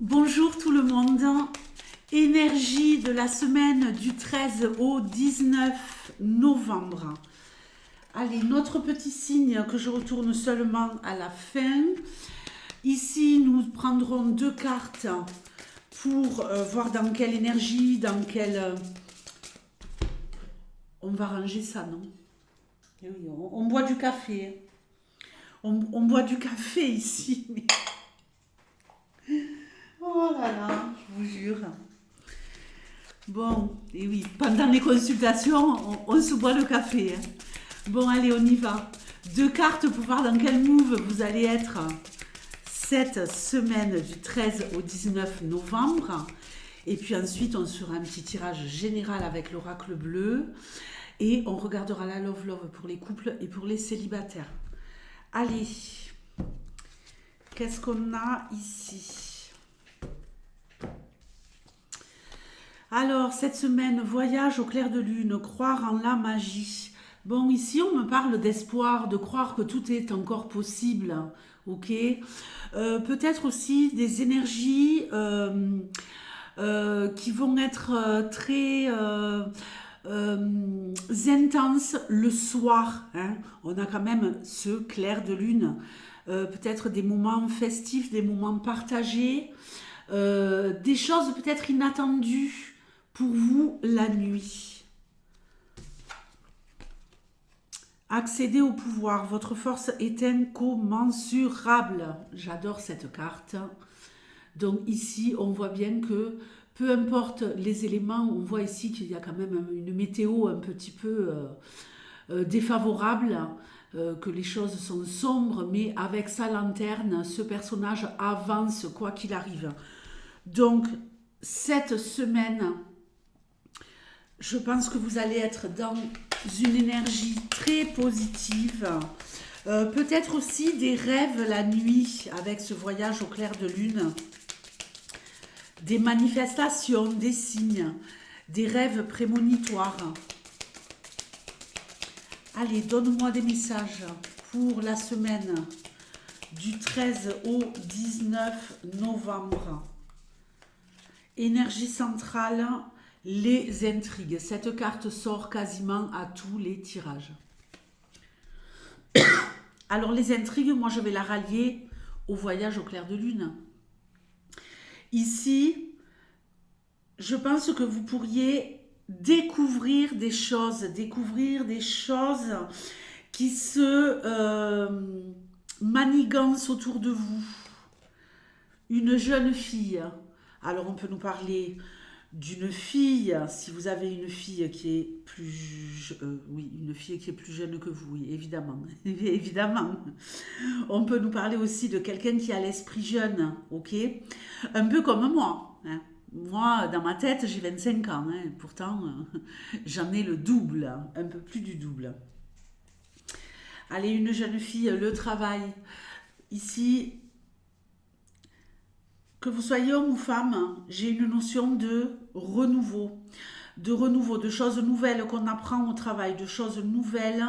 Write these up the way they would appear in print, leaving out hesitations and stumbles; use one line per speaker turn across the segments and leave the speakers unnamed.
Bonjour tout le monde. Énergie de la semaine du 13 au 19 novembre. Allez, notre petit signe que je retourne seulement à la fin. Ici, nous prendrons deux cartes pour voir dans quelle énergie, dans quelle... On va ranger ça, non? Eh oui, on boit du café. On boit du café ici. Oh là là, je vous jure. Bon, et oui, pendant les consultations, on se boit le café, hein. Bon, allez, on y va. Deux cartes pour voir dans quel move vous allez être cette semaine du 13 au 19 novembre. Et puis ensuite, on se fera un petit tirage général avec l'oracle bleu. Et on regardera la Love Love pour les couples et pour les célibataires. Allez, qu'est-ce qu'on a ici? Alors, cette semaine, voyage au clair de lune, croire en la magie. Bon, ici, on me parle d'espoir, de croire que tout est encore possible, ok. Peut-être aussi des énergies qui vont être très intenses le soir, hein. On a quand même ce clair de lune. Peut-être des moments festifs, des moments partagés, des choses peut-être inattendues pour vous la nuit. Accéder au pouvoir, votre force est incommensurable. J'adore cette carte. Donc ici, on voit bien que peu importe les éléments, on voit ici qu'il y a quand même une météo un petit peu défavorable, que les choses sont sombres, mais avec sa lanterne, ce personnage avance quoi qu'il arrive. Donc, cette semaine, je pense que vous allez être dans une énergie très positive. Peut-être aussi des rêves la nuit avec ce voyage au clair de lune. Des manifestations, des signes, des rêves prémonitoires. Allez, donne-moi des messages pour la semaine du 13 au 19 novembre. Énergie centrale, les intrigues. Cette carte sort quasiment à tous les tirages. Alors les intrigues, moi je vais la rallier au voyage au clair de lune. Ici, je pense que vous pourriez découvrir des choses qui se manigancent autour de vous. Une jeune fille. Alors on peut nous parler d'une fille, si vous avez une fille qui est oui, une fille qui est plus jeune que vous, oui, évidemment, évidemment. On peut nous parler aussi de quelqu'un qui a l'esprit jeune, ok, un peu comme moi, hein. Moi, dans ma tête, j'ai 25 ans, hein. Pourtant, j'en ai le double, un peu plus du double. Allez, une jeune fille, le travail. Ici, que vous soyez homme ou femme, j'ai une notion de renouveau, de choses nouvelles qu'on apprend au travail, de choses nouvelles,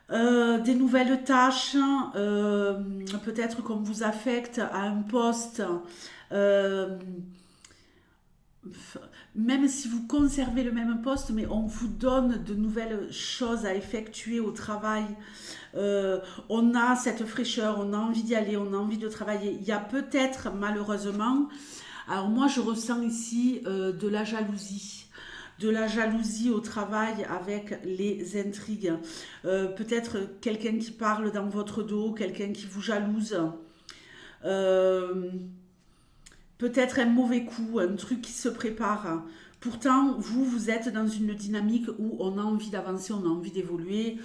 des nouvelles tâches, peut-être qu'on vous affecte à un poste, euh, même si vous conservez le même poste, mais on vous donne de nouvelles choses à effectuer au travail. Euh, on a cette fraîcheur, on a envie d'y aller, on a envie de travailler. Il y a peut-être malheureusement, alors moi je ressens ici de la jalousie au travail avec les intrigues. Peut-être quelqu'un qui parle dans votre dos, quelqu'un qui vous jalouse. Euh, Peut-être un mauvais coup, un truc qui se prépare. Pourtant, vous êtes dans une dynamique où on a envie d'avancer, on a envie d'évoluer,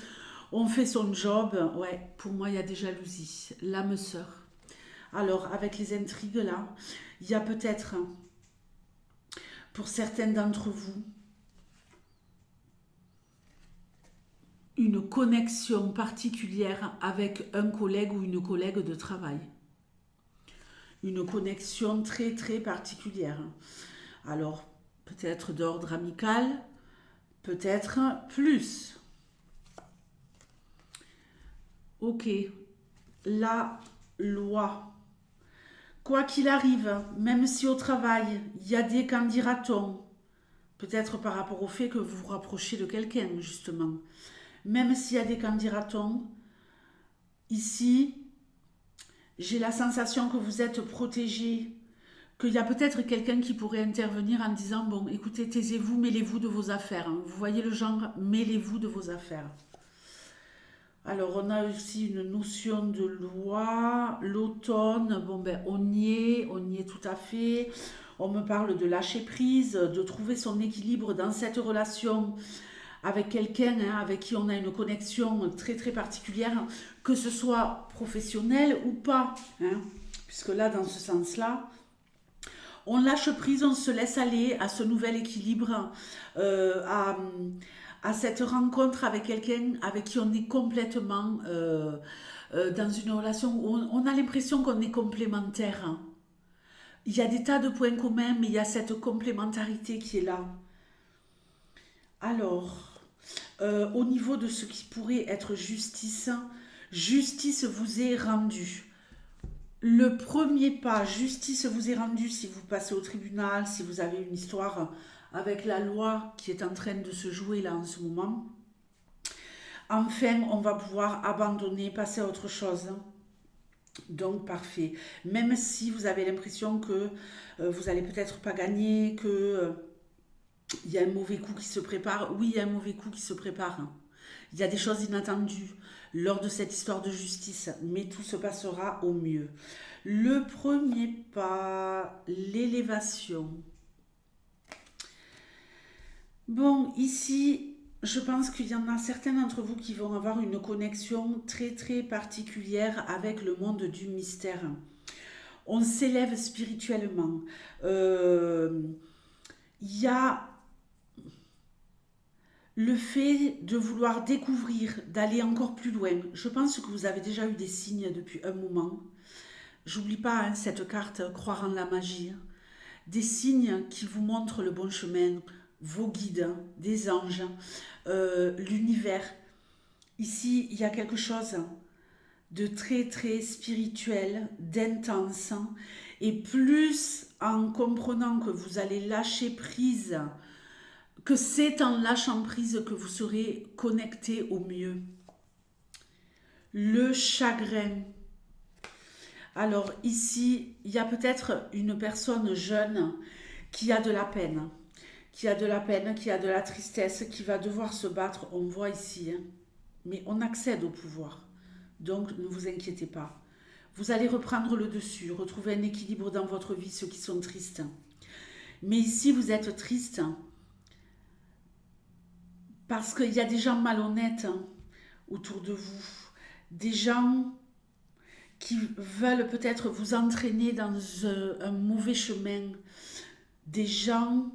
on fait son job. Ouais, pour moi, il y a des jalousies. L'âme sœur. Alors, avec les intrigues là, il y a peut-être, pour certains d'entre vous, une connexion particulière avec un collègue ou une collègue de travail. Une connexion très très particulière. Alors, peut-être d'ordre amical, peut-être plus. Ok, la loi. Quoi qu'il arrive, même si au travail, il y a des candidatons, peut-être par rapport au fait que vous vous rapprochez de quelqu'un, justement, même s'il y a des candidatons, ici, j'ai la sensation que vous êtes protégé, qu'il y a peut-être quelqu'un qui pourrait intervenir en disant, bon, écoutez, taisez-vous, mêlez-vous de vos affaires. Hein. Vous voyez le genre, mêlez-vous de vos affaires. Alors, on a aussi une notion de loi, l'automne, bon ben, on y est tout à fait. On me parle de lâcher prise, de trouver son équilibre dans cette relation avec quelqu'un hein, avec qui on a une connexion très très particulière, que ce soit professionnel ou pas. Hein, puisque là, dans ce sens-là, on lâche prise, on se laisse aller à ce nouvel équilibre, euh, à, à cette rencontre avec quelqu'un avec qui on est complètement dans une relation où on a l'impression qu'on est complémentaire. Hein. Il y a des tas de points communs, mais il y a cette complémentarité qui est là. Alors, au niveau de ce qui pourrait être justice, justice vous est rendue. Le premier pas, justice vous est rendue si vous passez au tribunal, si vous avez une histoire avec la loi qui est en train de se jouer là en ce moment. Enfin, on va pouvoir abandonner, passer à autre chose. Donc, parfait. Même si vous avez l'impression que vous allez peut-être pas gagner, que il y a un mauvais coup qui se prépare. Oui, il y a un mauvais coup qui se prépare. Il y a des choses inattendues lors de cette histoire de justice, mais tout se passera au mieux. Le premier pas, l'élévation. Bon, ici, je pense qu'il y en a certains d'entre vous qui vont avoir une connexion très très particulière avec le monde du mystère. On s'élève spirituellement. Euh, Il y a le fait de vouloir découvrir, d'aller encore plus loin. Je pense que vous avez déjà eu des signes depuis un moment. J'oublie pas hein, cette carte croire en la magie. Hein. Des signes qui vous montrent le bon chemin, vos guides, hein, des anges, l'univers. Ici, il y a quelque chose de très très spirituel, d'intense. Hein. Et plus en comprenant que vous allez lâcher prise, que c'est en lâchant prise que vous serez connecté au mieux. Le chagrin. Alors ici, il y a peut-être une personne jeune qui a de la peine, qui a de la peine, qui a de la tristesse, qui va devoir se battre, on voit ici. Hein. Mais on accède au pouvoir. Donc ne vous inquiétez pas. Vous allez reprendre le dessus, retrouver un équilibre dans votre vie, ceux qui sont tristes. Mais ici, vous êtes triste parce qu'il y a des gens malhonnêtes hein, autour de vous. Des gens qui veulent peut-être vous entraîner dans un mauvais chemin. Des gens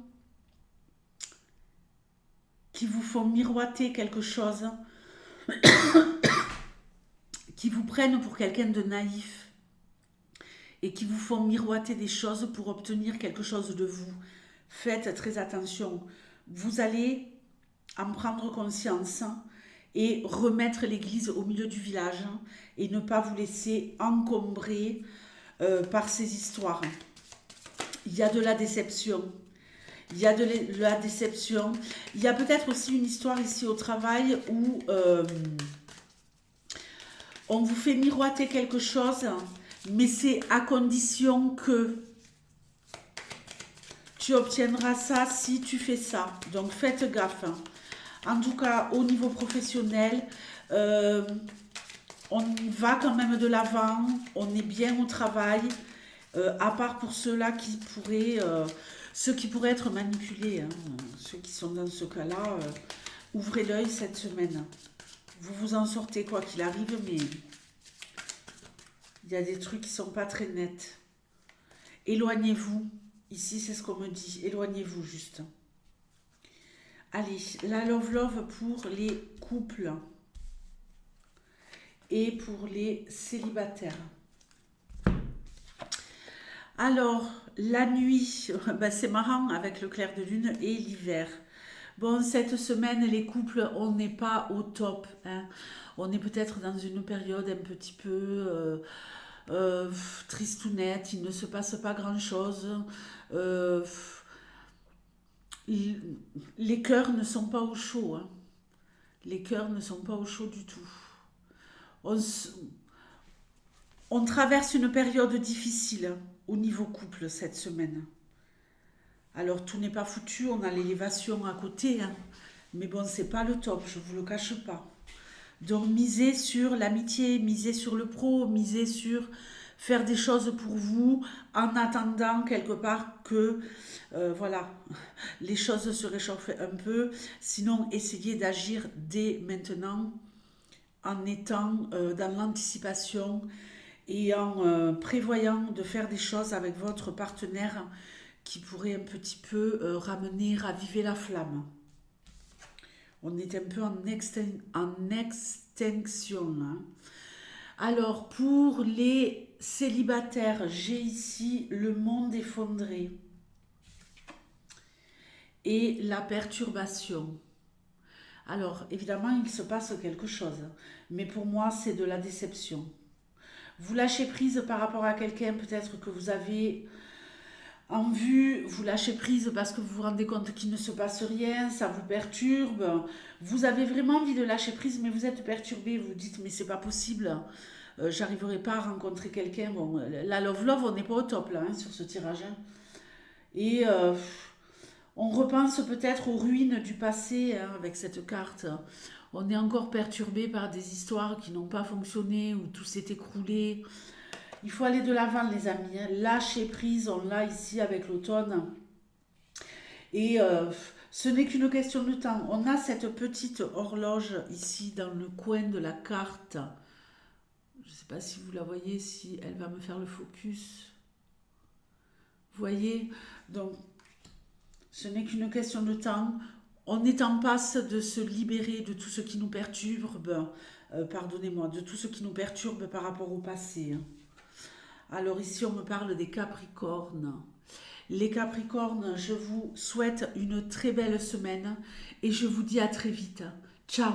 qui vous font miroiter quelque chose, qui vous prennent pour quelqu'un de naïf et qui vous font miroiter des choses pour obtenir quelque chose de vous. Faites très attention. Vous allez en prendre conscience et remettre l'église au milieu du village et ne pas vous laisser encombrer par ces histoires. Il y a de la déception. Il y a de la déception. Il y a peut-être aussi une histoire ici au travail où on vous fait miroiter quelque chose, mais c'est à condition que tu obtiendras ça si tu fais ça. Donc faites gaffe. En tout cas, au niveau professionnel, on va quand même de l'avant, on est bien au travail, à part pour ceux-là qui pourraient, ceux qui pourraient être manipulés, hein, ceux qui sont dans ce cas-là, ouvrez l'œil cette semaine. Vous vous en sortez quoi qu'il arrive, mais il y a des trucs qui ne sont pas très nets. Éloignez-vous, ici c'est ce qu'on me dit, éloignez-vous juste. Allez, la love pour les couples et pour les célibataires. Alors, la nuit, ben c'est marrant avec le clair de lune et l'hiver. Bon, cette semaine, les couples, on n'est pas au top. Hein. On est peut-être dans une période un petit peu tristounette, il ne se passe pas grand-chose. Euh, les cœurs ne sont pas au chaud, hein. Les cœurs ne sont pas au chaud du tout. On, on traverse une période difficile au niveau couple cette semaine. Alors tout n'est pas foutu, on a l'élévation à côté, hein. Mais bon, c'est pas le top, je vous le cache pas. Donc misez sur l'amitié, misez sur le pro, misez sur faire des choses pour vous en attendant quelque part que voilà, les choses se réchauffent un peu. Sinon, essayez d'agir dès maintenant en étant dans l'anticipation et en prévoyant de faire des choses avec votre partenaire qui pourraient un petit peu raviver la flamme. On est un peu en extinction là. Alors, pour les célibataires, j'ai ici le monde effondré et la perturbation. Alors, évidemment, il se passe quelque chose, mais pour moi, c'est de la déception. Vous lâchez prise par rapport à quelqu'un peut-être que vous avez en vue, vous lâchez prise parce que vous vous rendez compte qu'il ne se passe rien, ça vous perturbe. Vous avez vraiment envie de lâcher prise, mais vous êtes perturbé. Vous vous dites, mais c'est pas possible, j'arriverai pas à rencontrer quelqu'un. Bon, la love, on n'est pas au top là, hein, sur ce tirage, hein. Et on repense peut-être aux ruines du passé hein, avec cette carte. On est encore perturbé par des histoires qui n'ont pas fonctionné, où tout s'est écroulé. Il faut aller de l'avant, les amis, hein. Lâcher prise, on l'a ici avec l'automne. Et ce n'est qu'une question de temps. On a cette petite horloge ici dans le coin de la carte. Je ne sais pas si vous la voyez, si elle va me faire le focus. Vous voyez? Donc, ce n'est qu'une question de temps. On est en passe de se libérer de tout ce qui nous perturbe, pardonnez-moi, de tout ce qui nous perturbe par rapport au passé, hein. Alors ici, on me parle des Capricornes. Les Capricornes, je vous souhaite une très belle semaine et je vous dis à très vite. Ciao!